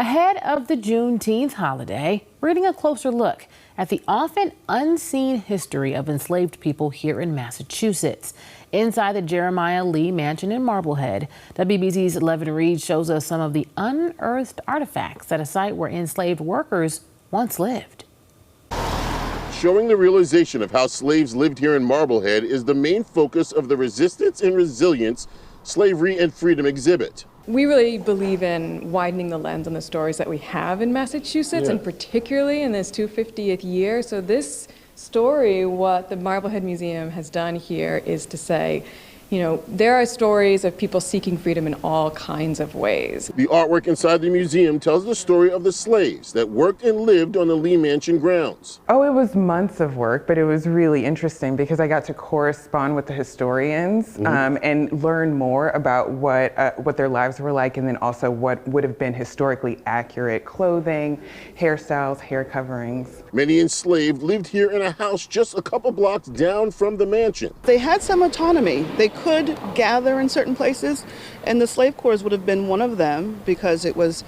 Ahead of the Juneteenth holiday, we're getting a closer look at the often unseen history of enslaved people here in Massachusetts. Inside the Jeremiah Lee Mansion in Marblehead, WBZ's Levan Reid shows us some of the unearthed artifacts at a site where enslaved workers once lived. Showing the realization of how slaves lived here in Marblehead is the main focus of the Resistance and Resilience Slavery and Freedom exhibit. We really believe in widening the lens on the stories that we have in Massachusetts, and particularly in this 250th year. So this story, what the Marblehead Museum has done here is to say, you know, there are stories of people seeking freedom in all kinds of ways. The artwork inside the museum tells the story of the slaves that worked and lived on the Lee Mansion grounds. Oh, it was months of work, but it was really interesting because I got to correspond with the historians and learn more about what their lives were like, and then also what would have been historically accurate clothing, hairstyles, hair coverings. Many enslaved lived here in a house just a couple blocks down from the mansion. They had some autonomy. They could gather in certain places, and the slave quarters would have been one of them because it was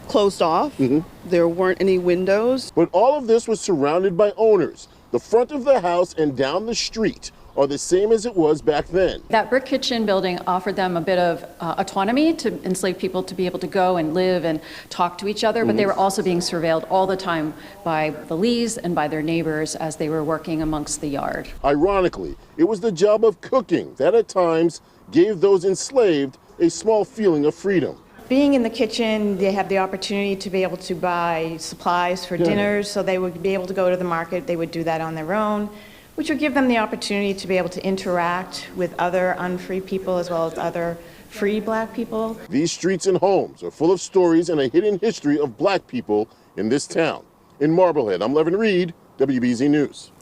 closed off. There weren't any windows. But all of this was surrounded by owners. The front of the house and down the street are the same as it was back then. That brick kitchen building offered them a bit of autonomy to enslaved people to be able to go and live and talk to each other, but they were also being surveilled all the time by the Lees and by their neighbors as they were working amongst the yard. Ironically, it was the job of cooking that at times gave those enslaved a small feeling of freedom. Being in the kitchen, they have the opportunity to be able to buy supplies for dinners, so they would be able to go to the market. They would do that on their own, which would give them the opportunity to be able to interact with other unfree people as well as other free black people. These streets and homes are full of stories and a hidden history of black people in this town. In Marblehead, I'm Levan Reid, WBZ News.